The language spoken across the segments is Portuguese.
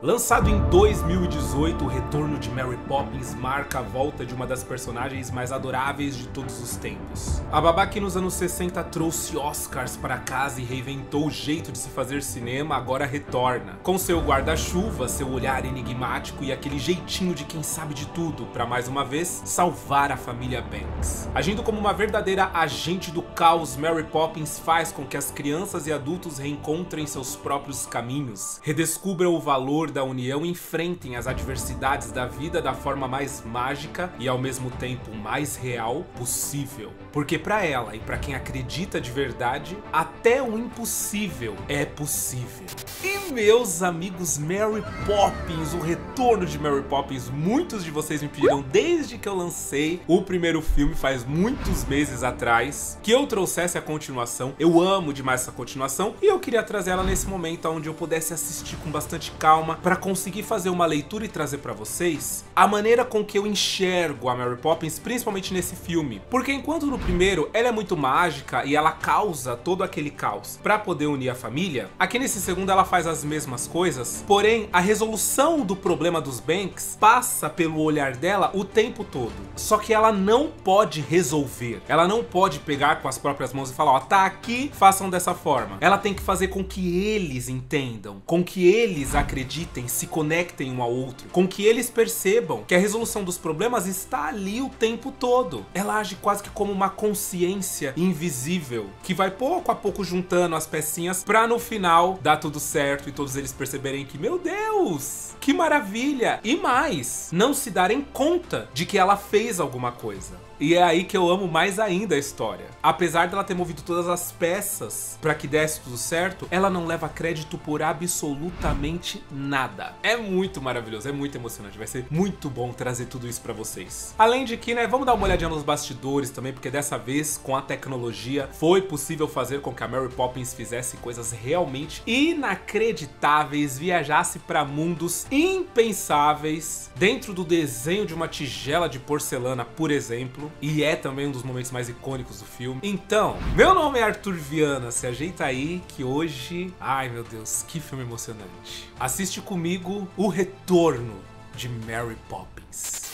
Lançado em 2018, o retorno de Mary Poppins marca a volta de uma das personagens mais adoráveis de todos os tempos. A babá que nos anos 60 trouxe Oscars para casa e reinventou o jeito de se fazer cinema, agora retorna. Com seu guarda-chuva, seu olhar enigmático e aquele jeitinho de quem sabe de tudo, para mais uma vez salvar a família Banks. Agindo como uma verdadeira agente do caos, Mary Poppins faz com que as crianças e adultos reencontrem seus próprios caminhos, redescubram o valor da união e enfrentem as adversidades da vida da forma mais mágica e ao mesmo tempo mais real possível. Porque para ela e para quem acredita de verdade, até o impossível é possível. E meus amigos, Mary Poppins, o retorno de Mary Poppins, muitos de vocês me pediram desde que eu lancei o primeiro filme faz muitos meses atrás que eu trouxesse a continuação. Eu amo demais essa continuação e eu queria trazer ela nesse momento onde eu pudesse assistir com bastante calma para conseguir fazer uma leitura e trazer para vocês a maneira com que eu enxergo a Mary Poppins, principalmente nesse filme. Porque enquanto no primeiro ela é muito mágica e ela causa todo aquele caos para poder unir a família, aqui nesse segundo ela faz as mesmas coisas, porém a resolução do problema dos Banks passa pelo olhar dela o tempo todo. Só que ela não pode resolver, ela não pode pegar com as próprias mãos e falar, ó, tá aqui, façam dessa forma. Ela tem que fazer com que eles entendam, com que eles acreditem, se conectem um ao outro, com que eles percebam que a resolução dos problemas está ali o tempo todo. Ela age quase que como uma consciência invisível, que vai pouco a pouco juntando as pecinhas pra no final dar tudo certo e todos eles perceberem que, meu Deus, que maravilha! E mais, não se darem conta de que ela fez alguma coisa. E é aí que eu amo mais ainda a história. Apesar dela ter movido todas as peças pra que desse tudo certo, ela não leva crédito por absolutamente nada. É muito maravilhoso, é muito emocionante. Vai ser muito bom trazer tudo isso pra vocês. Além de que, né, vamos dar uma olhadinha nos bastidores também, porque dessa vez, com a tecnologia, foi possível fazer com que a Mary Poppins fizesse coisas realmente inacreditáveis, viajasse pra mundos impensáveis, dentro do desenho de uma tigela de porcelana, por exemplo. E é também um dos momentos mais icônicos do filme. Então, meu nome é Arthur Viana, se ajeita aí que hoje... Ai meu Deus, que filme emocionante. Assiste comigo o retorno de Mary Poppins.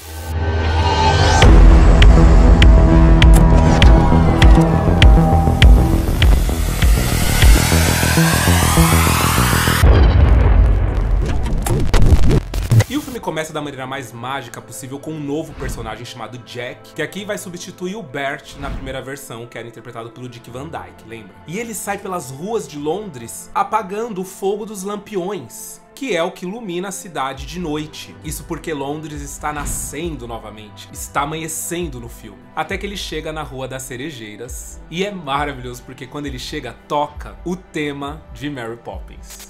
E o filme começa da maneira mais mágica possível com um novo personagem chamado Jack, que aqui vai substituir o Bert na primeira versão, que era interpretado pelo Dick Van Dyke, lembra? E ele sai pelas ruas de Londres apagando o fogo dos lampiões, que é o que ilumina a cidade de noite. Isso porque Londres está nascendo novamente, está amanhecendo no filme. Até que ele chega na Rua das Cerejeiras, e é maravilhoso porque quando ele chega, toca o tema de Mary Poppins.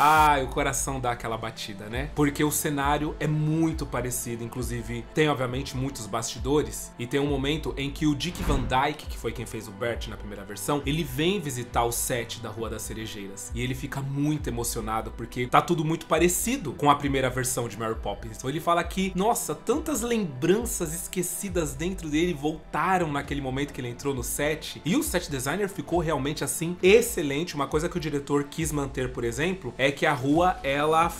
Ah, o coração dá aquela batida, né? Porque o cenário é muito parecido, inclusive tem obviamente muitos bastidores e tem um momento em que o Dick Van Dyke, que foi quem fez o Bert na primeira versão, ele vem visitar o set da Rua das Cerejeiras e ele fica muito emocionado porque tá tudo muito parecido com a primeira versão de Mary Poppins. Então ele fala que, nossa, tantas lembranças esquecidas dentro dele voltaram naquele momento que ele entrou no set e o set designer ficou realmente assim excelente. Uma coisa que o diretor quis manter, por exemplo, é que a rua ela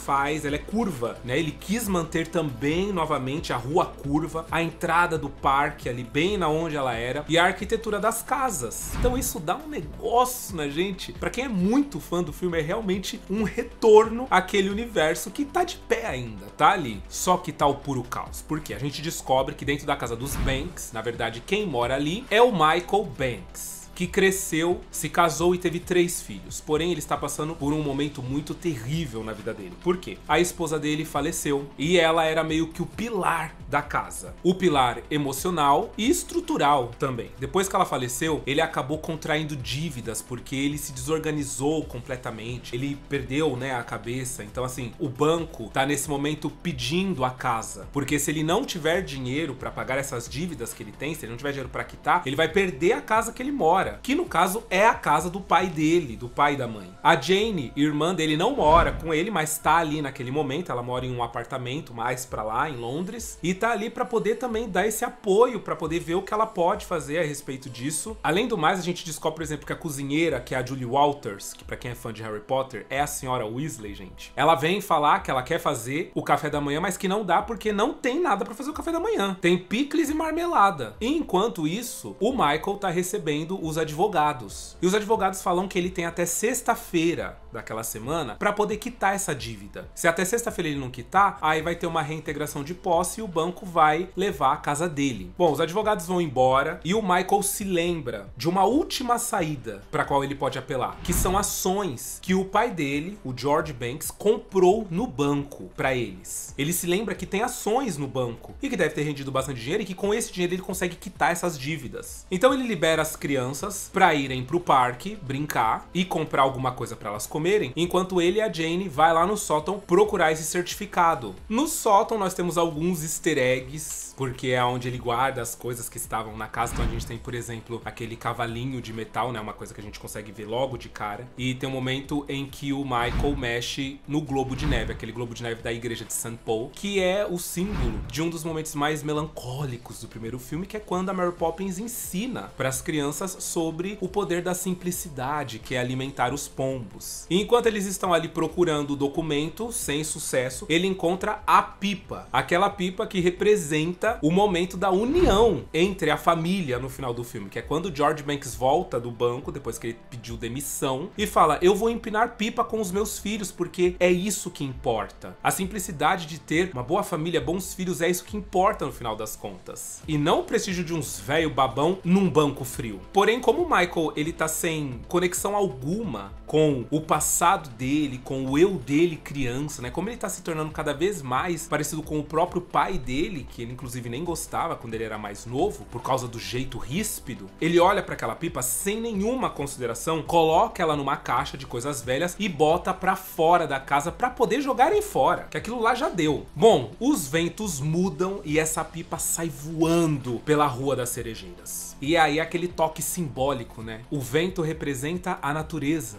é curva, né? Ele quis manter também novamente a rua curva, a entrada do parque ali bem na onde ela era e a arquitetura das casas. Então isso dá um negócio na gente. Pra quem é muito fã do filme, é realmente um retorno àquele universo que tá de pé ainda, tá ali. Só que tá o puro caos. Porque a gente descobre que dentro da casa dos Banks, na verdade quem mora ali é o Michael Banks, que cresceu, se casou e teve 3 filhos. Porém, ele está passando por um momento muito terrível na vida dele. Por quê? A esposa dele faleceu e ela era meio que o pilar da casa. O pilar emocional e estrutural também. Depois que ela faleceu, ele acabou contraindo dívidas porque ele se desorganizou completamente. Ele perdeu, né, a cabeça. Então, assim, o banco tá nesse momento pedindo a casa. Porque se ele não tiver dinheiro para pagar essas dívidas que ele tem, se ele não tiver dinheiro para quitar, ele vai perder a casa que ele mora. mora, que no caso é a casa do pai dele, do pai e da mãe. A Jane, irmã dele, não mora com ele, mas tá ali naquele momento, ela mora em um apartamento mais pra lá, em Londres, e tá ali pra poder também dar esse apoio, pra poder ver o que ela pode fazer a respeito disso. Além do mais, a gente descobre, por exemplo, que a cozinheira, que é a Julie Walters, que pra quem é fã de Harry Potter, é a senhora Weasley, gente. Ela vem falar que ela quer fazer o café da manhã, mas que não dá porque não tem nada pra fazer o café da manhã. Tem picles e marmelada. E enquanto isso, o Michael tá recebendo os advogados. E os advogados falam que ele tem até sexta-feira daquela semana pra poder quitar essa dívida. Se até sexta-feira ele não quitar, aí vai ter uma reintegração de posse e o banco vai levar a casa dele. Bom, os advogados vão embora e o Michael se lembra de uma última saída pra qual ele pode apelar, que são ações que o pai dele, o George Banks, comprou no banco pra eles. Ele se lembra que tem ações no banco e que deve ter rendido bastante dinheiro e que com esse dinheiro ele consegue quitar essas dívidas. Então ele libera as crianças pra irem pro parque brincar e comprar alguma coisa pra elas comerem, enquanto ele e a Jane vai lá no sótão procurar esse certificado. No sótão nós temos alguns easter eggs, porque é onde ele guarda as coisas que estavam na casa. Então a gente tem, por exemplo, aquele cavalinho de metal, né? Uma coisa que a gente consegue ver logo de cara. E tem um momento em que o Michael mexe no globo de neve, aquele globo de neve da igreja de St. Paul, que é o símbolo de um dos momentos mais melancólicos do primeiro filme, que é quando a Mary Poppins ensina para as crianças sobre o poder da simplicidade, que é alimentar os pombos. E enquanto eles estão ali procurando o documento, sem sucesso, ele encontra a pipa. Aquela pipa que representa o momento da união entre a família no final do filme, que é quando o George Banks volta do banco, depois que ele pediu demissão, e fala: eu vou empinar pipa com os meus filhos, porque é isso que importa. A simplicidade de ter uma boa família, bons filhos, é isso que importa no final das contas. E não o prestígio de uns velho babão num banco frio. Porém, como o Michael, ele tá sem conexão alguma com o passado dele, com o eu dele criança, né? Como ele tá se tornando cada vez mais parecido com o próprio pai dele, que ele inclusive nem gostava quando ele era mais novo, por causa do jeito ríspido, ele olha pra aquela pipa sem nenhuma consideração, coloca ela numa caixa de coisas velhas e bota pra fora da casa pra poder jogarem fora, que aquilo lá já deu. Bom, os ventos mudam e essa pipa sai voando pela Rua das Cerejeiras. E aí aquele toque simbólico, né? O vento representa a natureza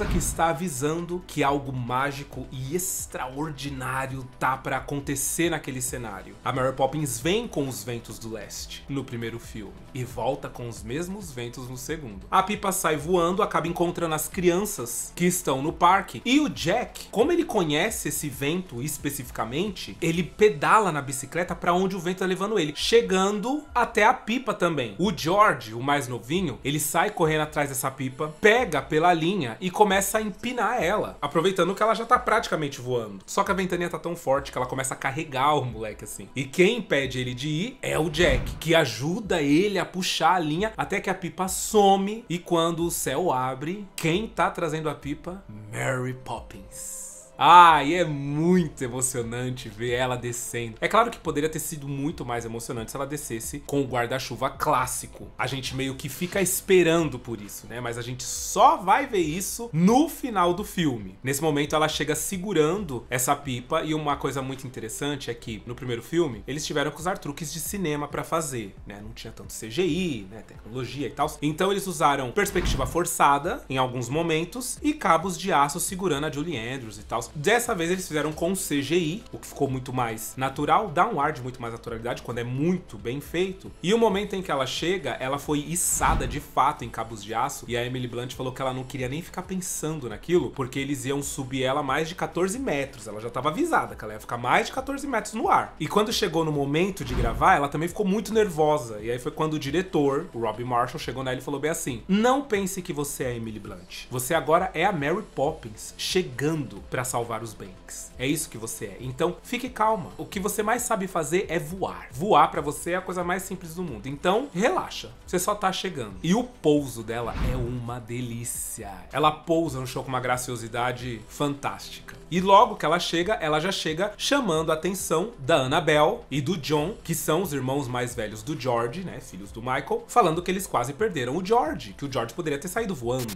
que está avisando que algo mágico e extraordinário tá pra acontecer naquele cenário. A Mary Poppins vem com os ventos do leste no primeiro filme e volta com os mesmos ventos no segundo. A pipa sai voando, acaba encontrando as crianças que estão no parque, e o Jack, como ele conhece esse vento especificamente, ele pedala na bicicleta pra onde o vento tá levando ele, chegando até a pipa também. O George, o mais novinho, ele sai correndo atrás dessa pipa, pega pela linha e começa a empinar ela, aproveitando que ela já tá praticamente voando. Só que a ventania tá tão forte que ela começa a carregar o moleque assim. E quem impede ele de ir é o Jack, que ajuda ele a puxar a linha até que a pipa some, e quando o céu abre, quem tá trazendo a pipa? Mary Poppins. Ah, e é muito emocionante ver ela descendo. É claro que poderia ter sido muito mais emocionante se ela descesse com o guarda-chuva clássico. A gente meio que fica esperando por isso, né? Mas a gente só vai ver isso no final do filme. Nesse momento ela chega segurando essa pipa, e uma coisa muito interessante é que no primeiro filme eles tiveram que usar truques de cinema pra fazer, né? Não tinha tanto CGI, né? Tecnologia e tal. Então eles usaram perspectiva forçada em alguns momentos e cabos de aço segurando a Julie Andrews e tal. Dessa vez eles fizeram com CGI, o que ficou muito mais natural, dá um ar de muito mais naturalidade quando é muito bem feito. E o momento em que ela chega, ela foi içada de fato em cabos de aço, e a Emily Blunt falou que ela não queria nem ficar pensando naquilo, porque eles iam subir ela mais de 14 metros. Ela já estava avisada que ela ia ficar mais de 14 metros no ar. E quando chegou no momento de gravar, ela também ficou muito nervosa. E aí foi quando o diretor, o Robbie Marshall, chegou nela e falou bem assim: não pense que você é a Emily Blunt. Você agora é a Mary Poppins chegando pra salvar os Banks. É isso que você é. Então, fique calma. O que você mais sabe fazer é voar. Voar pra você é a coisa mais simples do mundo. Então, relaxa. Você só tá chegando. E o pouso dela é uma delícia. Ela pousa no chão com uma graciosidade fantástica. E logo que ela chega, ela já chega chamando a atenção da Annabelle e do John, que são os irmãos mais velhos do George, né, filhos do Michael, falando que eles quase perderam o George, que o George poderia ter saído voando.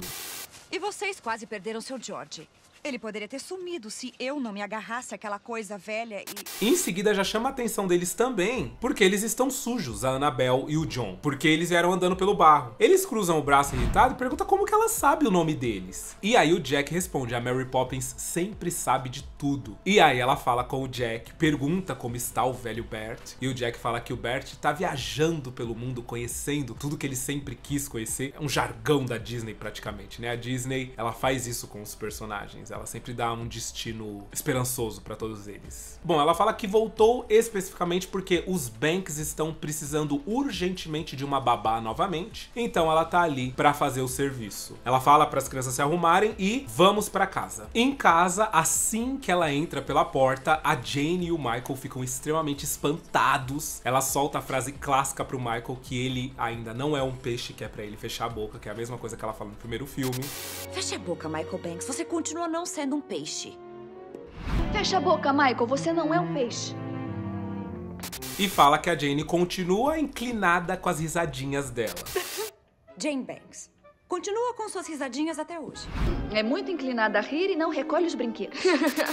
E vocês quase perderam seu George. Ele poderia ter sumido se eu não me agarrasse àquela coisa velha e... Em seguida já chama a atenção deles também, porque eles estão sujos, a Annabelle e o John, porque eles vieram andando pelo barro. Eles cruzam o braço irritado e perguntam como que ela sabe o nome deles. E aí o Jack responde, a Mary Poppins sempre sabe de tudo. E aí ela fala com o Jack, pergunta como está o velho Bert, e o Jack fala que o Bert tá viajando pelo mundo, conhecendo tudo que ele sempre quis conhecer. É um jargão da Disney praticamente, né? A Disney, ela faz isso com os personagens. Ela sempre dá um destino esperançoso pra todos eles. Bom, ela fala que voltou especificamente porque os Banks estão precisando urgentemente de uma babá novamente. Então ela tá ali pra fazer o serviço. Ela fala pras crianças se arrumarem e vamos pra casa. Em casa, assim que ela entra pela porta, a Jane e o Michael ficam extremamente espantados. Ela solta a frase clássica pro Michael que ele ainda não é um peixe, que é pra ele fechar a boca, que é a mesma coisa que ela fala no primeiro filme. Feche a boca, Michael Banks. Você continua não sendo um peixe. Fecha a boca, Michael. Você não é um peixe. E fala que a Jane continua inclinada com as risadinhas dela. Jane Banks. Continua com suas risadinhas até hoje. É muito inclinada a rir e não recolhe os brinquedos.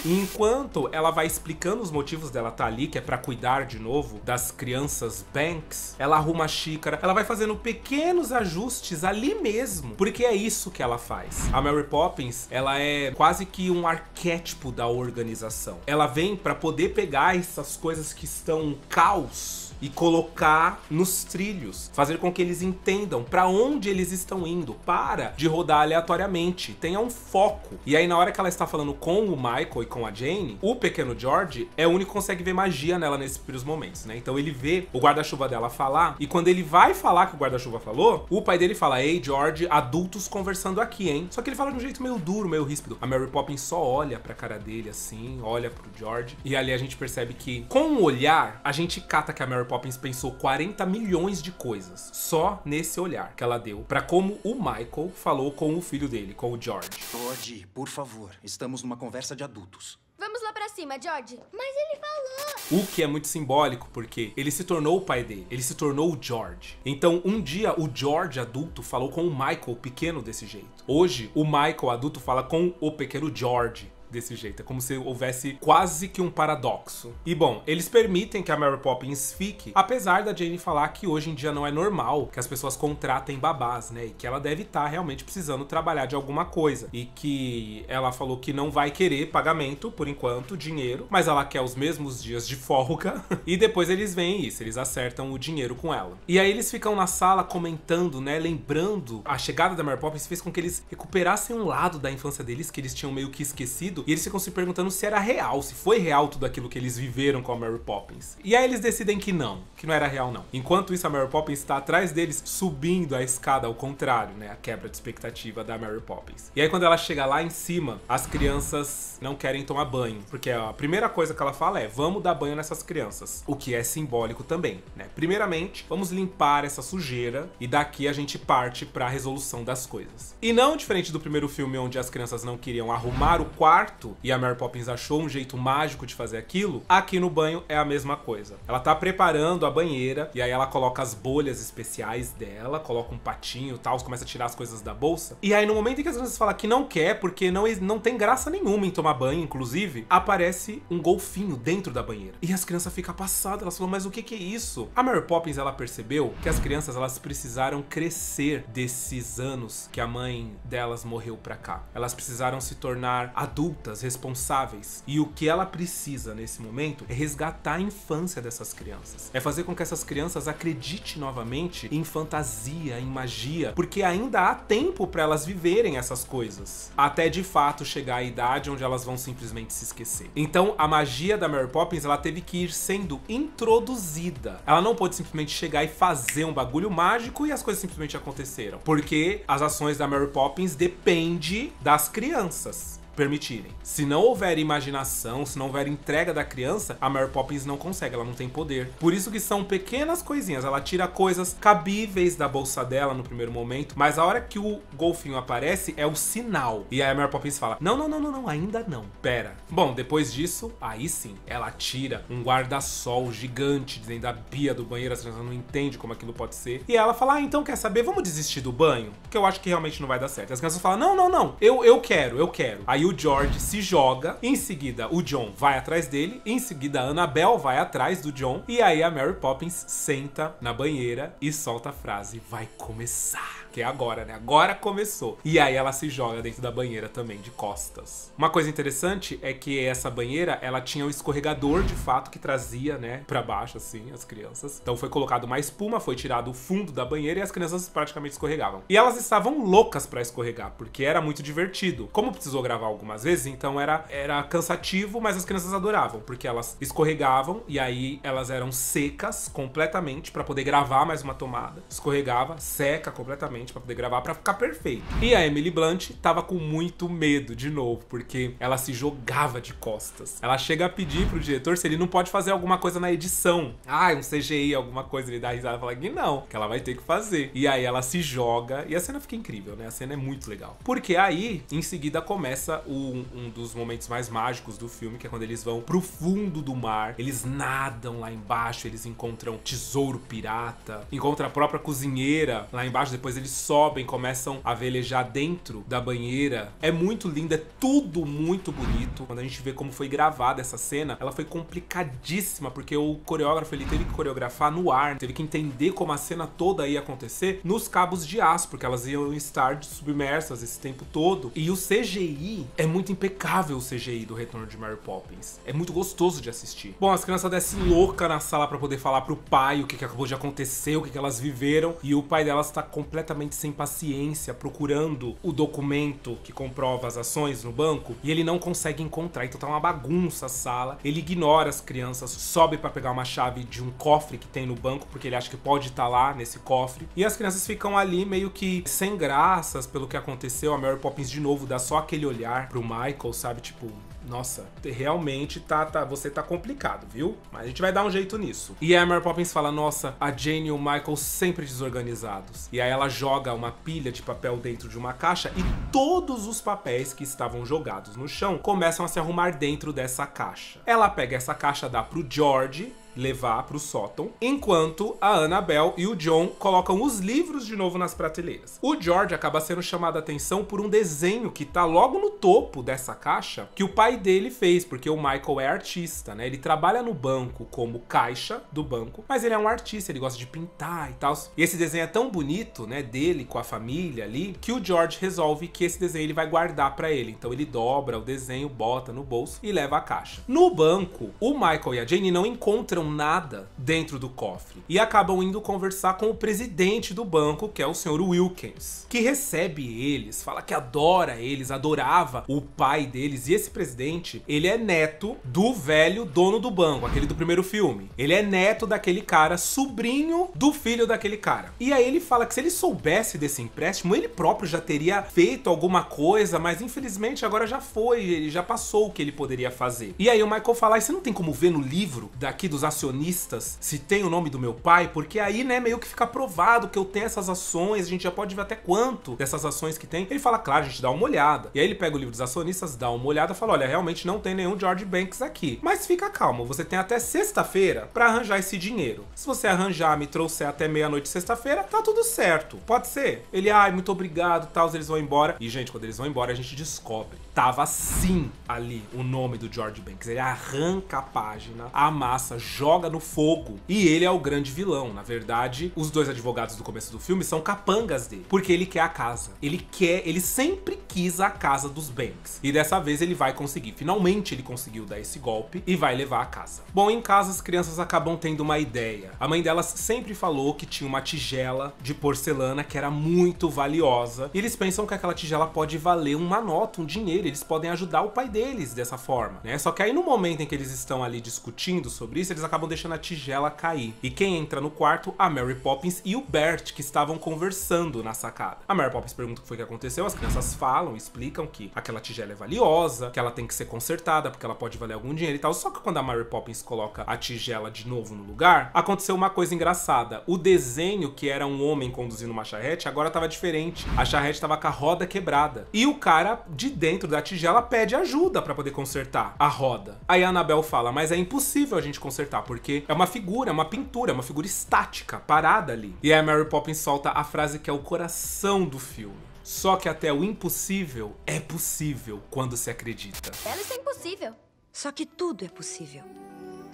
Enquanto ela vai explicando os motivos dela estar ali, que é pra cuidar de novo das crianças Banks, ela arruma a xícara, ela vai fazendo pequenos ajustes ali mesmo, porque é isso que ela faz. A Mary Poppins, ela é quase que um arquétipo da organização. Ela vem pra poder pegar essas coisas que estão um caos e colocar nos trilhos, fazer com que eles entendam pra onde eles estão indo, para de rodar aleatoriamente, tenha um foco. E aí na hora que ela está falando com o Michael e com a Jane, o pequeno George é o único que consegue ver magia nela nesses primeiros momentos, né? Então ele vê o guarda-chuva dela falar, e quando ele vai falar que o guarda-chuva falou, o pai dele fala, ei George, adultos conversando aqui, hein? Só que ele fala de um jeito meio duro, meio ríspido. A Mary Poppins só olha pra cara dele assim, olha pro George, e ali a gente percebe que com o olhar, a gente cata que a Mary Poppins pensou 40 milhões de coisas só nesse olhar que ela deu pra como o Michael falou com o filho dele, com o George. George, por favor, estamos numa conversa de adultos. Vamos lá pra cima, George. Mas ele falou... O que é muito simbólico, porque ele se tornou o pai dele, ele se tornou o George. Então, um dia, o George adulto falou com o Michael pequeno desse jeito. Hoje, o Michael adulto fala com o pequeno George desse jeito. É como se houvesse quase que um paradoxo. E bom, eles permitem que a Mary Poppins fique, apesar da Jane falar que hoje em dia não é normal que as pessoas contratem babás, né? E que ela deve estar realmente precisando trabalhar de alguma coisa. E que ela falou que não vai querer pagamento, por enquanto, dinheiro, mas ela quer os mesmos dias de folga. E depois eles veem isso, eles acertam o dinheiro com ela. E aí eles ficam na sala comentando, né? Lembrando, a chegada da Mary Poppins fez com que eles recuperassem um lado da infância deles que eles tinham meio que esquecido. E eles ficam se perguntando se era real, se foi real tudo aquilo que eles viveram com a Mary Poppins. E aí eles decidem que não era real não. Enquanto isso, a Mary Poppins está atrás deles, subindo a escada ao contrário, né? A quebra de expectativa da Mary Poppins. E aí quando ela chega lá em cima, as crianças não querem tomar banho. Porque a primeira coisa que ela fala é, vamos dar banho nessas crianças. O que é simbólico também, né? Primeiramente, vamos limpar essa sujeira e daqui a gente parte para a resolução das coisas. E não diferente do primeiro filme, onde as crianças não queriam arrumar o quarto, e a Mary Poppins achou um jeito mágico de fazer aquilo, aqui no banho é a mesma coisa. Ela tá preparando a banheira, e aí ela coloca as bolhas especiais dela, coloca um patinho e tal, começa a tirar as coisas da bolsa. E aí no momento em que as crianças falam que não quer, porque não tem graça nenhuma em tomar banho, inclusive, aparece um golfinho dentro da banheira. E as crianças ficam passadas, elas falam, mas o que é isso? A Mary Poppins, ela percebeu que as crianças, elas precisaram crescer desses anos que a mãe delas morreu pra cá. Elas precisaram se tornar adultas, responsáveis. E o que ela precisa nesse momento é resgatar a infância dessas crianças. É fazer com que essas crianças acreditem novamente em fantasia, em magia, porque ainda há tempo para elas viverem essas coisas, até de fato chegar à idade onde elas vão simplesmente se esquecer. Então a magia da Mary Poppins, ela teve que ir sendo introduzida. Ela não pôde simplesmente chegar e fazer um bagulho mágico e as coisas simplesmente aconteceram, porque as ações da Mary Poppins dependem das crianças permitirem. Se não houver imaginação, se não houver entrega da criança, a Mary Poppins não consegue, ela não tem poder. Por isso que são pequenas coisinhas, ela tira coisas cabíveis da bolsa dela no primeiro momento, mas a hora que o golfinho aparece é o sinal. E aí a Mary Poppins fala, não, ainda não, pera. Bom, depois disso, aí sim, ela tira um guarda-sol gigante dentro da pia do banheiro, as crianças não entendem como aquilo pode ser. E ela fala, então quer saber, vamos desistir do banho? Porque eu acho que realmente não vai dar certo. As crianças falam, não, eu quero. Aí o George se joga, em seguida o John vai atrás dele, em seguida a Annabelle vai atrás do John, e aí a Mary Poppins senta na banheira e solta a frase: vai começar. Que é agora, né? Agora começou. E aí ela se joga dentro da banheira também, de costas. Uma coisa interessante é que essa banheira, ela tinha um escorregador, de fato, que trazia, né, pra baixo, assim, as crianças. Então foi colocado uma espuma, foi tirado o fundo da banheira e as crianças praticamente escorregavam. E elas estavam loucas pra escorregar, porque era muito divertido. Como precisou gravar algumas vezes, então era cansativo, mas as crianças adoravam, porque elas escorregavam e aí elas eram secas completamente pra poder gravar mais uma tomada. Escorregava, seca completamente pra poder gravar, pra ficar perfeito. E a Emily Blunt tava com muito medo de novo, porque ela se jogava de costas. Ela chega a pedir pro diretor se ele não pode fazer alguma coisa na edição. Um CGI, alguma coisa. Ele dá risada e fala que não, que ela vai ter que fazer. E aí ela se joga e a cena fica incrível, né? A cena é muito legal. Porque aí, em seguida, começa um dos momentos mais mágicos do filme, que é quando eles vão pro fundo do mar. Eles nadam lá embaixo, eles encontram tesouro pirata, encontram a própria cozinheira lá embaixo, depois eles sobem, começam a velejar dentro da banheira. É muito lindo, é tudo muito bonito. Quando a gente vê como foi gravada essa cena, ela foi complicadíssima, porque o coreógrafo, ele teve que coreografar no ar, teve que entender como a cena toda ia acontecer nos cabos de aço, porque elas iam estar submersas esse tempo todo. E o CGI é muito impecável, o CGI do Retorno de Mary Poppins. É muito gostoso de assistir. Bom, as crianças descem loucas na sala pra poder falar pro pai o que acabou de acontecer, o que elas viveram, e o pai delas tá completamente sem paciência, procurando o documento que comprova as ações no banco, e ele não consegue encontrar, então tá uma bagunça a sala. Ele ignora as crianças, sobe pra pegar uma chave de um cofre que tem no banco, porque ele acha que pode estar lá nesse cofre, e as crianças ficam ali meio que sem graças pelo que aconteceu. A Mary Poppins de novo dá só aquele olhar pro Michael, sabe, tipo, nossa, realmente você tá complicado, viu? Mas a gente vai dar um jeito nisso. E aí a Mary Poppins fala: nossa, a Jane e o Michael sempre desorganizados. E aí ela joga uma pilha de papel dentro de uma caixa e todos os papéis que estavam jogados no chão começam a se arrumar dentro dessa caixa. Ela pega essa caixa, dá pro George levar pro sótão, enquanto a Annabelle e o John colocam os livros de novo nas prateleiras. O George acaba sendo chamado a atenção por um desenho que tá logo no topo dessa caixa, que o pai dele fez, porque o Michael é artista, né? Ele trabalha no banco como caixa do banco, mas ele é um artista, ele gosta de pintar e tal. E esse desenho é tão bonito, né, dele com a família ali, que o George resolve que esse desenho ele vai guardar pra ele. Então ele dobra o desenho, bota no bolso e leva a caixa. No banco, o Michael e a Jane não encontram nada dentro do cofre e acabam indo conversar com o presidente do banco, que é o Sr. Wilkins, que recebe eles, fala que adora eles, adorava o pai deles. E esse presidente, ele é neto do velho dono do banco, aquele do primeiro filme. Ele é neto daquele cara, sobrinho do filho daquele cara. E aí ele fala que se ele soubesse desse empréstimo, ele próprio já teria feito alguma coisa, mas infelizmente agora já foi, ele já passou o que ele poderia fazer. E aí o Michael fala: e você não tem como ver no livro daqui dos acionistas se tem o nome do meu pai? Porque aí, né, meio que fica provado que eu tenho essas ações, a gente já pode ver até quanto dessas ações que tem. Ele fala: claro, a gente dá uma olhada. E aí ele pega o livro dos acionistas, dá uma olhada e fala: olha, realmente não tem nenhum George Banks aqui, mas fica calmo, você tem até sexta-feira pra arranjar esse dinheiro. Se você arranjar, me trouxer até meia-noite sexta-feira, tá tudo certo, pode ser? Ele: ai, muito obrigado, tal. Eles vão embora. E, gente, quando eles vão embora, a gente descobre, tava sim ali o nome do George Banks. Ele arranca a página, amassa, joga no fogo, e ele é o grande vilão. Na verdade, os dois advogados do começo do filme são capangas dele, porque ele quer a casa. Ele sempre quis a casa dos Banks, e dessa vez ele vai conseguir. Finalmente ele conseguiu dar esse golpe e vai levar a casa. Bom, em casa as crianças acabam tendo uma ideia. A mãe delas sempre falou que tinha uma tigela de porcelana que era muito valiosa, e eles pensam que aquela tigela pode valer uma nota, um dinheiro. Eles podem ajudar o pai deles dessa forma, né? Só que aí no momento em que eles estão ali discutindo sobre isso, eles acabam deixando a tigela cair. E quem entra no quarto? A Mary Poppins e o Bert, que estavam conversando na sacada. A Mary Poppins pergunta o que foi que aconteceu, as crianças falam, explicam que aquela tigela é valiosa, que ela tem que ser consertada porque ela pode valer algum dinheiro e tal. Só que quando a Mary Poppins coloca a tigela de novo no lugar, aconteceu uma coisa engraçada. O desenho, que era um homem conduzindo uma charrete, agora tava diferente. A charrete tava com a roda quebrada. E o cara de dentro da tigela pede ajuda pra poder consertar a roda. Aí a Annabelle fala: mas é impossível a gente consertar, porque é uma figura, é uma pintura, é uma figura estática, parada ali. E aí a Mary Poppins solta a frase que é o coração do filme. Só que até o impossível é possível quando se acredita. Ela está impossível. Só que tudo é possível.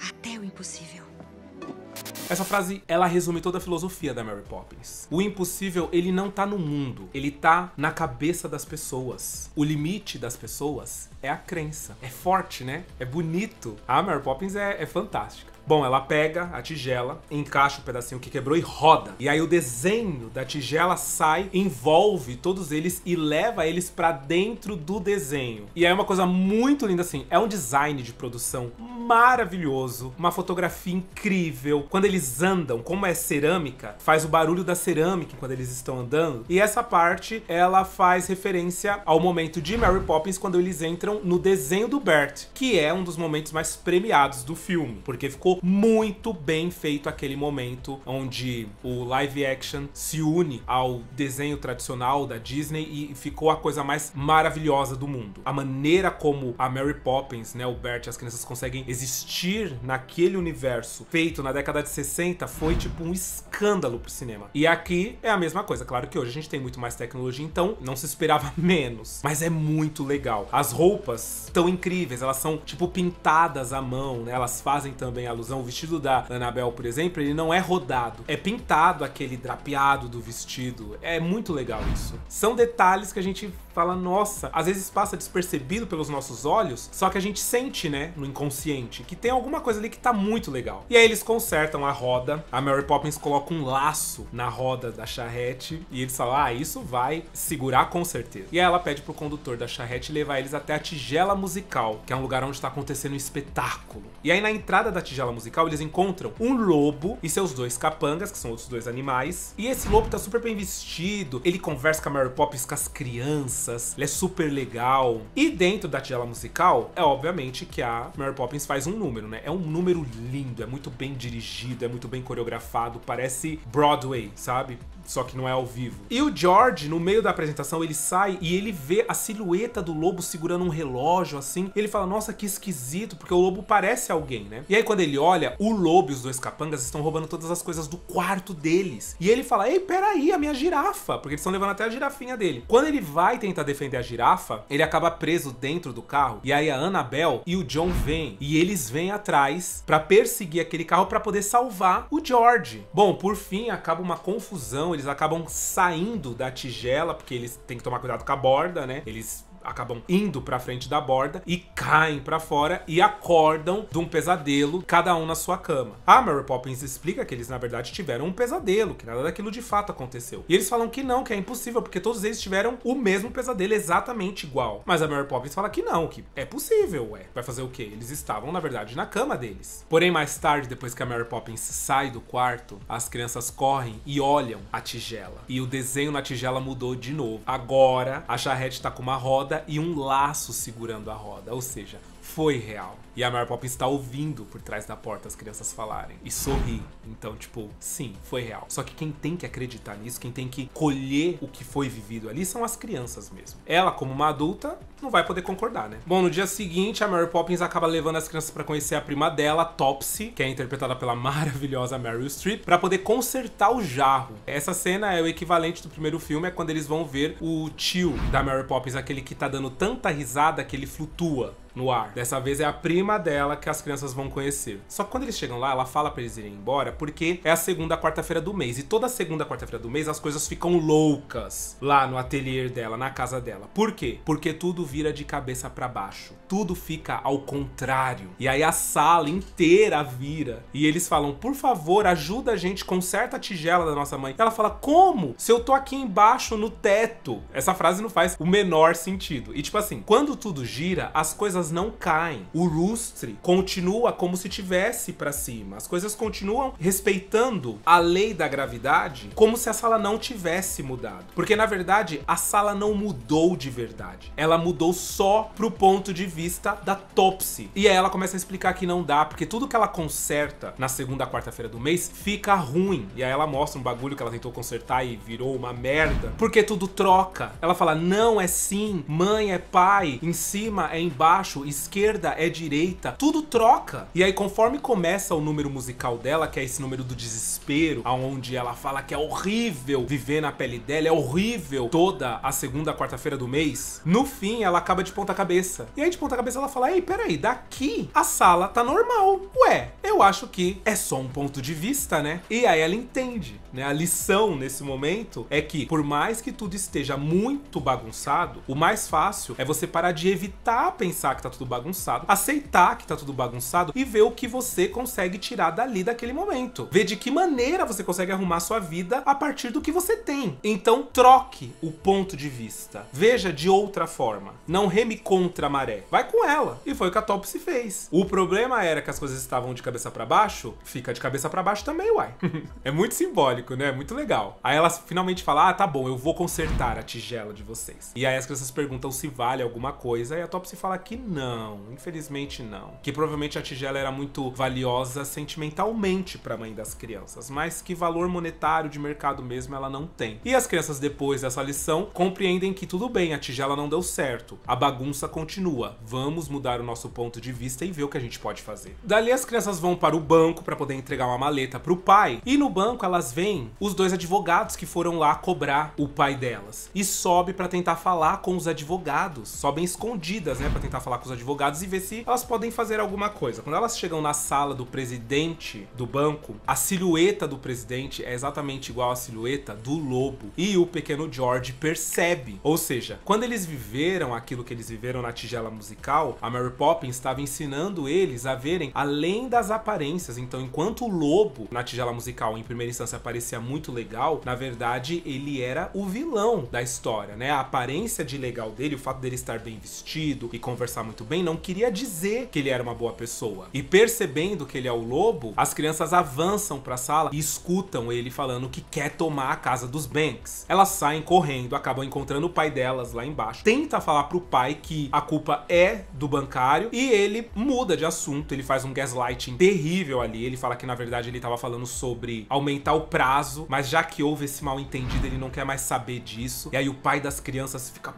Até o impossível. Essa frase, ela resume toda a filosofia da Mary Poppins. O impossível, ele não tá no mundo, ele tá na cabeça das pessoas. O limite das pessoas é a crença. É forte, né? É bonito. A Mary Poppins é fantástica. Bom, ela pega a tigela, encaixa o pedacinho que quebrou e roda. E aí o desenho da tigela sai, envolve todos eles e leva eles pra dentro do desenho. E aí é uma coisa muito linda assim, é um design de produção maravilhoso, uma fotografia incrível. Quando eles andam, como é cerâmica, faz o barulho da cerâmica quando eles estão andando. E essa parte, ela faz referência ao momento de Mary Poppins quando eles entram no desenho do Bert, que é um dos momentos mais premiados do filme, porque ficou muito bem feito aquele momento onde o live action se une ao desenho tradicional da Disney e ficou a coisa mais maravilhosa do mundo. A maneira como a Mary Poppins, né, o Bert e as crianças conseguem existir naquele universo feito na década de 60 foi tipo um escândalo pro cinema. E aqui é a mesma coisa. Claro que hoje a gente tem muito mais tecnologia, então não se esperava menos. Mas é muito legal. As roupas estão incríveis, elas são tipo pintadas à mão, né? Elas fazem também alusão. O vestido da Annabelle, por exemplo, ele não é rodado. É pintado aquele drapeado do vestido. É muito legal isso. São detalhes que a gente fala, nossa, às vezes passa despercebido pelos nossos olhos, só que a gente sente, né, no inconsciente, que tem alguma coisa ali que tá muito legal. E aí eles consertam a roda, a Mary Poppins coloca um laço na roda da charrete e eles falam, ah, isso vai segurar com certeza. E aí ela pede pro condutor da charrete levar eles até a tigela musical, que é um lugar onde tá acontecendo um espetáculo. E aí na entrada da tigela musical eles encontram um lobo e seus dois capangas, que são outros dois animais. E esse lobo tá super bem vestido, ele conversa com a Mary Poppins, com as crianças, ele é super legal. E dentro da tigela musical, é obviamente que a Mary Poppins faz um número, né? É um número lindo, é muito bem dirigido, é muito bem coreografado, parece Broadway, sabe? Só que não é ao vivo. E o George, no meio da apresentação, ele sai e ele vê a silhueta do lobo segurando um relógio, assim. E ele fala, nossa, que esquisito, porque o lobo parece alguém, né? E aí quando ele olha, o lobo e os dois capangas estão roubando todas as coisas do quarto deles. E ele fala, ei, peraí, a minha girafa, porque eles estão levando até a girafinha dele. Quando ele vai tentar defender a girafa, ele acaba preso dentro do carro. E aí a Annabelle e o John vêm. E eles vêm atrás pra perseguir aquele carro pra poder salvar o George. Bom, por fim, acaba uma confusão. Eles acabam saindo da tigela, porque eles têm que tomar cuidado com a borda, né? Eles acabam indo pra frente da borda e caem pra fora e acordam de um pesadelo, cada um na sua cama. A Mary Poppins explica que eles, na verdade, tiveram um pesadelo, que nada daquilo de fato aconteceu. E eles falam que não, que é impossível, porque todos eles tiveram o mesmo pesadelo, exatamente igual. Mas a Mary Poppins fala que não, que é possível, ué. Vai fazer o quê? Eles estavam, na verdade, na cama deles. Porém, mais tarde, depois que a Mary Poppins sai do quarto, as crianças correm e olham a tigela. E o desenho na tigela mudou de novo. Agora, a charrete tá com uma roda e um laço segurando a roda, ou seja, foi real. E a Mary Poppins está ouvindo por trás da porta as crianças falarem e sorri. Então, tipo, sim, foi real. Só que quem tem que acreditar nisso, quem tem que colher o que foi vivido ali são as crianças mesmo. Ela, como uma adulta, não vai poder concordar, né? Bom, no dia seguinte, a Mary Poppins acaba levando as crianças para conhecer a prima dela, Topsy, que é interpretada pela maravilhosa Meryl Streep, para poder consertar o jarro. Essa cena é o equivalente do primeiro filme, é quando eles vão ver o tio da Mary Poppins, aquele que tá dando tanta risada que ele flutua no ar. Dessa vez é a prima dela que as crianças vão conhecer. Só que quando eles chegam lá, ela fala pra eles irem embora porque é a segunda quarta-feira do mês. E toda segunda quarta-feira do mês as coisas ficam loucas lá no ateliê dela, na casa dela. Por quê? Porque tudo vira de cabeça pra baixo. Tudo fica ao contrário. E aí a sala inteira vira. E eles falam, por favor, ajuda a gente, conserta a tigela da nossa mãe. Ela fala, como? Se eu tô aqui embaixo no teto. Essa frase não faz o menor sentido. E tipo assim, quando tudo gira, as coisas não caem. O lustre continua como se tivesse pra cima. As coisas continuam respeitando a lei da gravidade como se a sala não tivesse mudado. Porque na verdade a sala não mudou de verdade. Ela mudou só pro ponto de vista da Topsy. E aí ela começa a explicar que não dá, porque tudo que ela conserta na segunda quarta-feira do mês fica ruim. E aí ela mostra um bagulho que ela tentou consertar e virou uma merda. Porque tudo troca. Ela fala, não, é sim, mãe é pai, em cima é embaixo, baixo, esquerda é direita, tudo troca. E aí conforme começa o número musical dela, que é esse número do desespero, aonde ela fala que é horrível viver na pele dela, é horrível toda a segunda quarta-feira do mês, no fim ela acaba de ponta cabeça. E aí de ponta cabeça ela fala, ei, peraí, daqui a sala tá normal. Ué, eu acho que é só um ponto de vista, né? E aí ela entende, né? A lição nesse momento é que por mais que tudo esteja muito bagunçado, o mais fácil é você parar de evitar pensar que tá tudo bagunçado, aceitar que tá tudo bagunçado e ver o que você consegue tirar dali daquele momento. Ver de que maneira você consegue arrumar sua vida a partir do que você tem. Então troque o ponto de vista. Veja de outra forma. Não reme contra a maré. Vai com ela. E foi o que a Topsy fez. O problema era que as coisas estavam de cabeça pra baixo. Fica de cabeça pra baixo também, uai. É muito simbólico, né? Muito legal. Aí ela finalmente fala, ah, tá bom, eu vou consertar a tigela de vocês. E aí as crianças perguntam se vale alguma coisa. E a Topsy fala que não. Infelizmente não. Que provavelmente a tigela era muito valiosa sentimentalmente pra mãe das crianças. Mas que valor monetário de mercado mesmo ela não tem. E as crianças, depois dessa lição, compreendem que tudo bem, a tigela não deu certo. A bagunça continua. Vamos mudar o nosso ponto de vista e ver o que a gente pode fazer. Dali as crianças vão para o banco para poder entregar uma maleta pro pai. E no banco elas veem os dois advogados que foram lá cobrar o pai delas. E sobe para tentar falar com os advogados. Sobem escondidas, né, para tentar falar com os advogados e ver se elas podem fazer alguma coisa. Quando elas chegam na sala do presidente do banco, a silhueta do presidente é exatamente igual à silhueta do lobo. E o pequeno George percebe. Ou seja, quando eles viveram aquilo que eles viveram na tigela musical, a Mary Poppins estava ensinando eles a verem além das aparências. Então, enquanto o lobo na tigela musical em primeira instância parecia muito legal, na verdade ele era o vilão da história, né? A aparência de legal dele, o fato dele estar bem vestido e conversar muito bem, não queria dizer que ele era uma boa pessoa. E percebendo que ele é o lobo, as crianças avançam para a sala e escutam ele falando que quer tomar a casa dos Banks. Elas saem correndo, acabam encontrando o pai delas lá embaixo, tenta falar pro pai que a culpa é do bancário e ele muda de assunto, ele faz um gaslighting terrível ali, ele fala que na verdade ele tava falando sobre aumentar o prazo, mas já que houve esse mal entendido, ele não quer mais saber disso. E aí o pai das crianças fica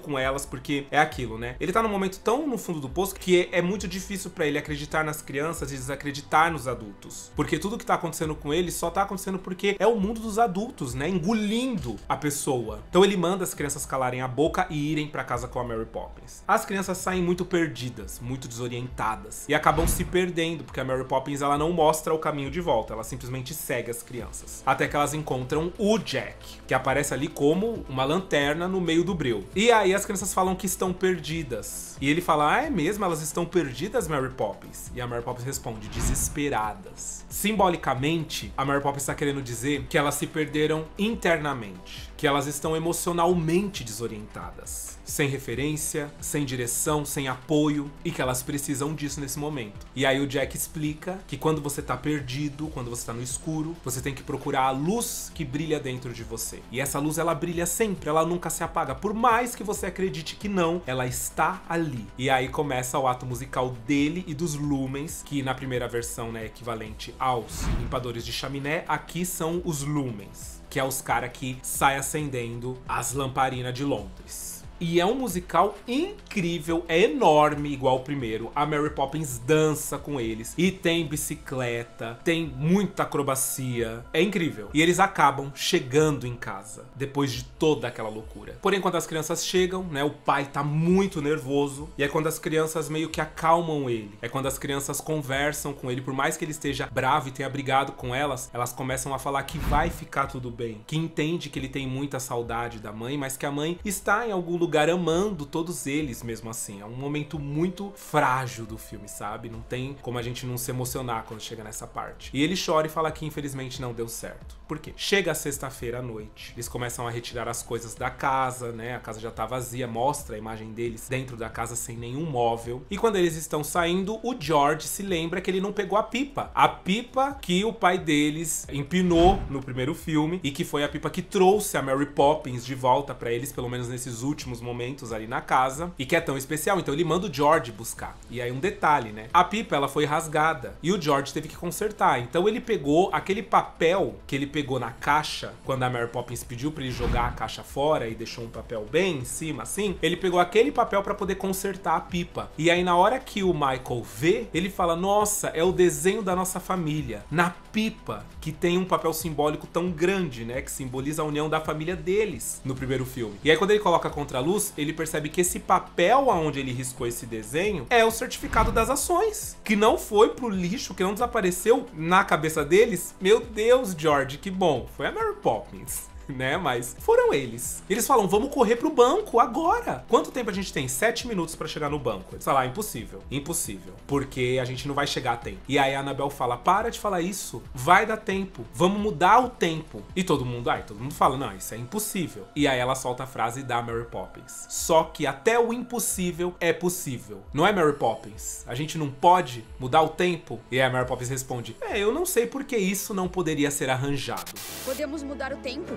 com elas, porque é aquilo, né? Ele tá num momento tão no fundo do poço que é muito difícil pra ele acreditar nas crianças e desacreditar nos adultos. Porque tudo que tá acontecendo com ele só tá acontecendo porque é o mundo dos adultos, né? Engolindo a pessoa. Então ele manda as crianças calarem a boca e irem pra casa com a Mary Poppins. As crianças saem muito perdidas, muito desorientadas e acabam se perdendo, porque a Mary Poppins, ela não mostra o caminho de volta, ela simplesmente segue as crianças. Até que elas encontram o Jack, que aparece ali como uma lanterna no meio do breu. E aí as crianças falam que estão perdidas. E ele fala, ah, é mesmo? Elas estão perdidas, Mary Poppins? E a Mary Poppins responde, desesperadas. Simbolicamente, a Mary Poppins está querendo dizer que elas se perderam internamente. Que elas estão emocionalmente desorientadas. Sem referência, sem direção, sem apoio. E que elas precisam disso nesse momento. E aí o Jack explica que quando você tá perdido, quando você tá no escuro, você tem que procurar a luz que brilha dentro de você. E essa luz, ela brilha sempre, ela nunca se apaga. Por mais que você acredite que não, ela está ali. E aí começa o ato musical dele e dos lumens, que na primeira versão, né, é equivalente aos limpadores de chaminé. Aqui são os lumens, que é os caras que saem acendendo as lamparinas de Londres. E é um musical incrível, é enorme, igual o primeiro. A Mary Poppins dança com eles. E tem bicicleta, tem muita acrobacia. É incrível. E eles acabam chegando em casa, depois de toda aquela loucura. Porém, quando as crianças chegam, né, o pai tá muito nervoso. E é quando as crianças meio que acalmam ele. É quando as crianças conversam com ele. Por mais que ele esteja bravo e tenha brigado com elas, elas começam a falar que vai ficar tudo bem. Que entende que ele tem muita saudade da mãe, mas que a mãe está em algum lugar amando todos eles mesmo assim. É um momento muito frágil do filme, sabe? Não tem como a gente não se emocionar quando chega nessa parte. E ele chora e fala que infelizmente não deu certo. Por quê? Chega a sexta-feira à noite, eles começam a retirar as coisas da casa, né? A casa já tá vazia, mostra a imagem deles dentro da casa sem nenhum móvel. E quando eles estão saindo, o George se lembra que ele não pegou a pipa. A pipa que o pai deles empinou no primeiro filme e que foi a pipa que trouxe a Mary Poppins de volta pra eles, pelo menos nesses últimos momentos ali na casa e que é tão especial, então ele manda o George buscar. E aí um detalhe, né? A pipa, ela foi rasgada e o George teve que consertar. Então ele pegou aquele papel que ele pegou na caixa, quando a Mary Poppins pediu pra ele jogar a caixa fora e deixou um papel bem em cima, assim, ele pegou aquele papel pra poder consertar a pipa. E aí na hora que o Michael vê, ele fala, nossa, é o desenho da nossa família. Na pipa, que tem um papel simbólico tão grande, né? Que simboliza a união da família deles no primeiro filme. E aí quando ele coloca contra a luz, ele percebe que esse papel aonde ele riscou esse desenho é o certificado das ações, que não foi pro lixo, que não desapareceu na cabeça deles. Meu Deus, George, que bom. Foi a Mary Poppins, né? Mas foram eles. Eles falam, vamos correr pro banco agora. Quanto tempo a gente tem? 7 minutos pra chegar no banco. Eles falam, impossível. Impossível. Porque a gente não vai chegar a tempo. E aí a Annabelle fala, para de falar isso. Vai dar tempo. Vamos mudar o tempo. E todo mundo fala, não, isso é impossível. E aí ela solta a frase da Mary Poppins. Só que até o impossível é possível. Não é, Mary Poppins? A gente não pode mudar o tempo? E aí a Mary Poppins responde, eu não sei por que isso não poderia ser arranjado. Podemos mudar o tempo?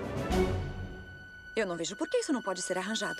Eu não vejo por que isso não pode ser arranjado.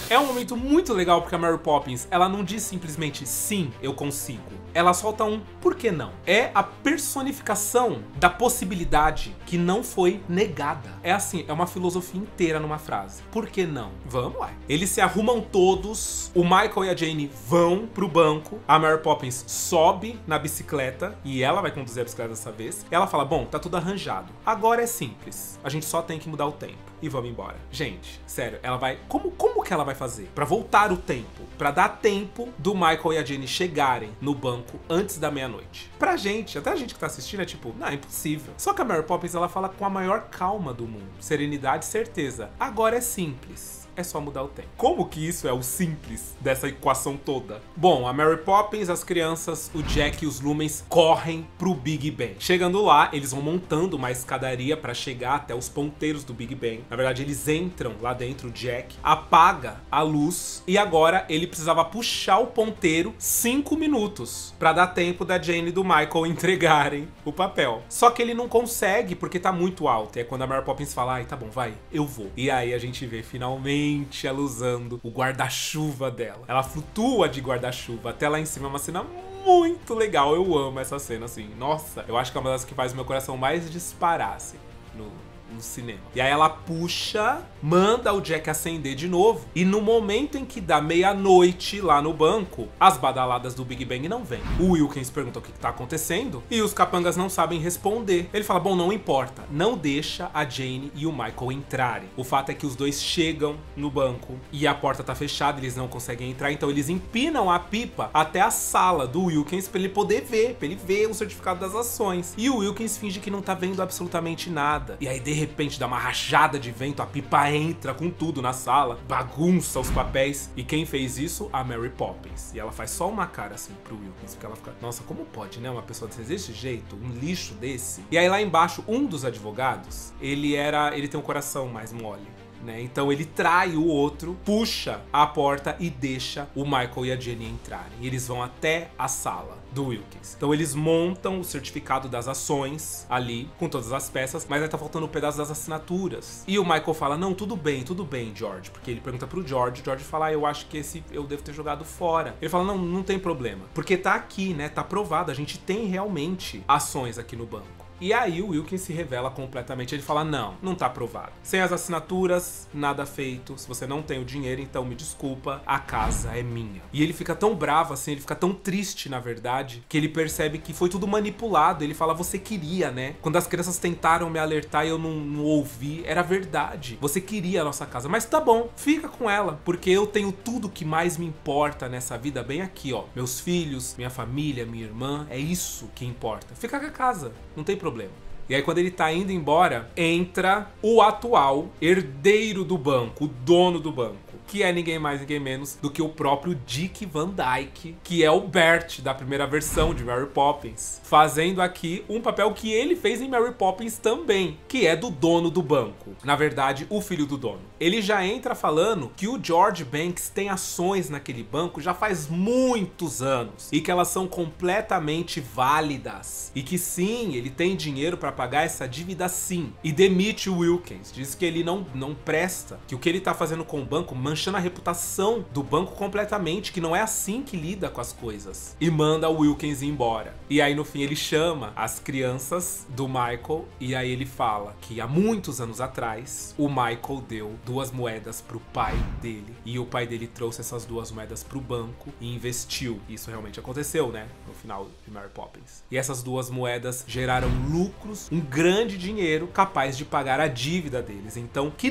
É um momento muito legal porque a Mary Poppins, ela não diz simplesmente sim, eu consigo. Ela solta um por que não. É a personificação da possibilidade que não foi negada. É assim, é uma filosofia inteira numa frase. Por que não? Vamos lá. Eles se arrumam todos, o Michael e a Jane vão pro banco, a Mary Poppins sobe na bicicleta e ela vai conduzir a bicicleta dessa vez. Ela fala, bom, tá tudo arranjado. Agora é simples. A gente só tem que mudar o tempo. E vamos embora. Gente, sério, ela vai... Como que ela vai fazer? Pra voltar o tempo. Pra dar tempo do Michael e a Jane chegarem no banco antes da meia-noite. Pra gente, até a gente que tá assistindo, é tipo, não, é impossível. Só que a Mary Poppins, ela fala com a maior calma do mundo. Serenidade e certeza. Agora é simples. É só mudar o tempo. Como que isso é o simples dessa equação toda? Bom, a Mary Poppins, as crianças, o Jack e os Lumens correm pro Big Ben. Chegando lá, eles vão montando uma escadaria pra chegar até os ponteiros do Big Ben. Na verdade, eles entram lá dentro, o Jack apaga a luz e agora ele precisava puxar o ponteiro 5 minutos pra dar tempo da Jane e do Michael entregarem o papel. Só que ele não consegue porque tá muito alto. E é quando a Mary Poppins fala, ai, tá bom, vai, eu vou. E aí a gente vê finalmente ela usando o guarda-chuva dela. Ela flutua de guarda-chuva até lá em cima. É uma cena muito legal. Eu amo essa cena, assim. Nossa, eu acho que é uma das que faz meu coração mais disparar, assim, no cinema. E aí ela puxa, manda o Jack acender de novo. E no momento em que dá meia-noite lá no banco, as badaladas do Big Bang não vêm. O Wilkins pergunta o que tá acontecendo e os capangas não sabem responder. Ele fala, bom, não importa. Não deixa a Jane e o Michael entrarem. O fato é que os dois chegam no banco e a porta tá fechada, eles não conseguem entrar. Então eles empinam a pipa até a sala do Wilkins pra ele poder ver, pra ele ver o certificado das ações. E o Wilkins finge que não tá vendo absolutamente nada. E aí, de repente, dá uma rajada de vento, a pipa entra com tudo na sala, bagunça os papéis. E quem fez isso? A Mary Poppins. E ela faz só uma cara assim pro Wilkins, porque ela fica, nossa, como pode, né? Uma pessoa desse jeito, um lixo desse. E aí lá embaixo, um dos advogados, ele tem um coração mais mole, né? Então ele trai o outro, puxa a porta e deixa o Michael e a Jenny entrarem. E eles vão até a sala do Wilkins. Então eles montam o certificado das ações ali, com todas as peças, mas aí tá faltando um pedaço das assinaturas. E o Michael fala, não, tudo bem, George. Porque ele pergunta pro George, George fala, eu acho que esse eu devo ter jogado fora. Ele fala, não tem problema. Porque tá aqui, né, tá provado, a gente tem realmente ações aqui no banco. E aí o Wilkins se revela completamente. Ele fala, não tá aprovado. Sem as assinaturas, nada feito. Se você não tem o dinheiro, então me desculpa, a casa é minha. E ele fica tão bravo assim, ele fica tão triste, na verdade, que ele percebe que foi tudo manipulado. Ele fala, você queria, né? Quando as crianças tentaram me alertar e eu não ouvi, era verdade. Você queria a nossa casa. Mas tá bom, fica com ela, porque eu tenho tudo que mais me importa nessa vida bem aqui, ó. Meus filhos, minha família, minha irmã, é isso que importa. Fica com a casa, não tem problema. E aí quando ele tá indo embora, entra o atual herdeiro do banco, o dono do banco, que é ninguém mais, ninguém menos do que o próprio Dick Van Dyke, que é o Bert da primeira versão de Mary Poppins, fazendo aqui um papel que ele fez em Mary Poppins também, que é do dono do banco. Na verdade, o filho do dono. Ele já entra falando que o George Banks tem ações naquele banco já faz muitos anos e que elas são completamente válidas e que sim, ele tem dinheiro para pra pagar essa dívida sim. E demite o Wilkins. Diz que ele não presta. Que o que ele tá fazendo com o banco, manchando a reputação do banco completamente. Que não é assim que lida com as coisas. E manda o Wilkins ir embora. E aí no fim ele chama as crianças do Michael. E aí ele fala que há muitos anos atrás, o Michael deu 2 moedas pro pai dele. E o pai dele trouxe essas 2 moedas pro banco e investiu. Isso realmente aconteceu, né? No final de Mary Poppins. E essas 2 moedas geraram lucros, um grande dinheiro capaz de pagar a dívida deles. Então, que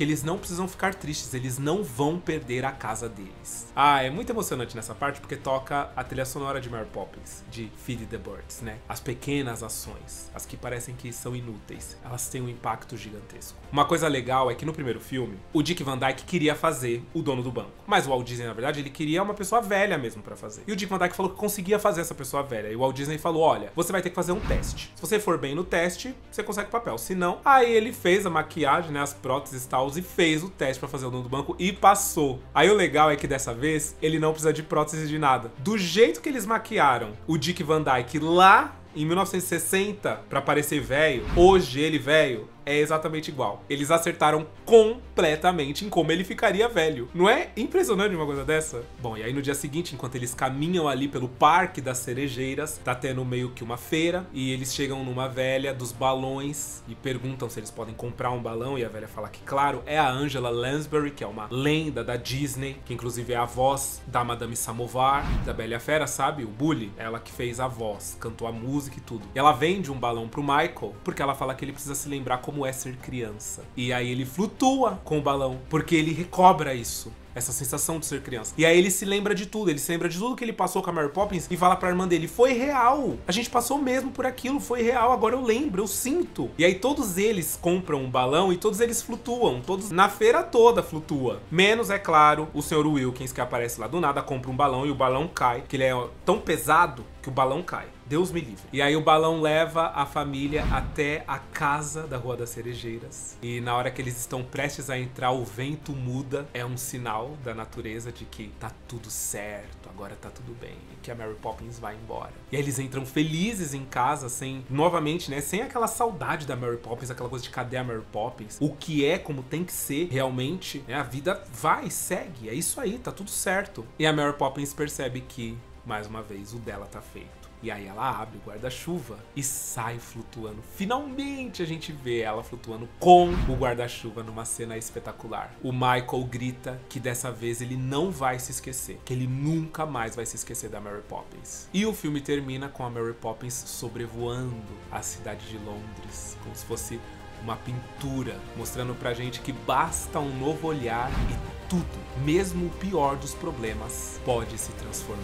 eles não precisam ficar tristes, eles não vão perder a casa deles. Ah, é muito emocionante nessa parte porque toca a trilha sonora de Mary Poppins, de Feed the Birds, né? As pequenas ações, as que parecem que são inúteis, elas têm um impacto gigantesco. Uma coisa legal é que no primeiro filme, o Dick Van Dyke queria fazer o dono do banco. Mas o Walt Disney, na verdade, ele queria uma pessoa velha mesmo pra fazer. E o Dick Van Dyke falou que conseguia fazer essa pessoa velha. E o Walt Disney falou, olha, você vai ter que fazer um teste. Se você for bem no teste, você consegue o papel. Se não, aí ele fez a maquiagem, né, as próteses e tal, e fez o teste pra fazer o dono do banco e passou. Aí o legal é que dessa vez, ele não precisa de prótese de nada. Do jeito que eles maquiaram o Dick Van Dyke lá em 1960 pra parecer velho, hoje ele velho é exatamente igual. Eles acertaram completamente em como ele ficaria velho. Não é impressionante uma coisa dessa? Bom, e aí no dia seguinte, enquanto eles caminham ali pelo Parque das Cerejeiras, tá tendo meio que uma feira, e eles chegam numa velha dos balões e perguntam se eles podem comprar um balão, e a velha fala que, claro, é a Angela Lansbury, que é uma lenda da Disney, que inclusive é a voz da Madame Samovar, da Bela e a Fera, sabe? O Bully, ela que fez a voz, cantou a música e tudo. E ela vende um balão pro Michael, porque ela fala que ele precisa se lembrar como é ser criança. E aí ele flutua com o balão, porque ele recobra isso. Essa sensação de ser criança. E aí ele se lembra de tudo. Ele se lembra de tudo que ele passou com a Mary Poppins e fala pra irmã dele, foi real. A gente passou mesmo por aquilo, foi real. Agora eu lembro, eu sinto. E aí todos eles compram um balão e todos eles flutuam. Todos na feira toda flutua. Menos, é claro, o Sr. Wilkins, que aparece lá do nada, compra um balão e o balão cai. Que ele é tão pesado que o balão cai. Deus me livre. E aí o balão leva a família até a casa da Rua das Cerejeiras. E na hora que eles estão prestes a entrar, o vento muda. É um sinal da natureza de que tá tudo certo, agora tá tudo bem. E que a Mary Poppins vai embora. E aí eles entram felizes em casa, sem, novamente, né, sem aquela saudade da Mary Poppins, aquela coisa de cadê a Mary Poppins? O que é, como tem que ser, realmente, né, a vida vai, segue. É isso aí, tá tudo certo. E a Mary Poppins percebe que, mais uma vez, o dela tá feito. E aí ela abre o guarda-chuva e sai flutuando. Finalmente a gente vê ela flutuando com o guarda-chuva numa cena espetacular. O Michael grita que dessa vez ele não vai se esquecer, que ele nunca mais vai se esquecer da Mary Poppins. E o filme termina com a Mary Poppins sobrevoando a cidade de Londres, como se fosse uma pintura, mostrando pra gente que basta um novo olhar e tudo, mesmo o pior dos problemas, pode se transformar.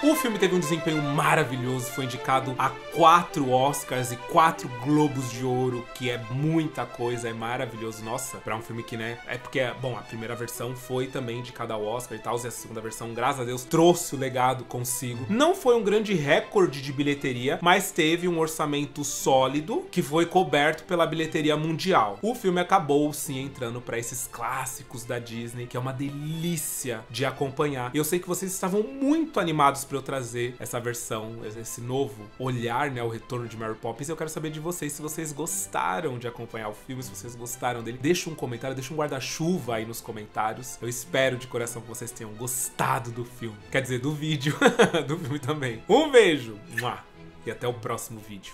O filme teve um desempenho maravilhoso, foi indicado a 4 Oscars e 4 Globos de Ouro, que é muita coisa, é maravilhoso. Nossa, pra um filme que, né, é porque, bom, a primeira versão foi também indicada ao Oscar e tal, e a segunda versão, graças a Deus, trouxe o legado consigo. Não foi um grande recorde de bilheteria, mas teve um orçamento sólido, que foi coberto pela bilheteria mundial. O filme acabou, sim, entrando pra esses clássicos da Disney, que é uma delícia de acompanhar. E eu sei que vocês estavam muito animados pra eu trazer essa versão, esse novo olhar, né, o retorno de Mary Poppins. Eu quero saber de vocês se vocês gostaram de acompanhar o filme, se vocês gostaram dele. Deixa um comentário, deixa um guarda-chuva aí nos comentários. Eu espero de coração que vocês tenham gostado do filme. Quer dizer, do vídeo, do filme também. Um beijo! E até o próximo vídeo.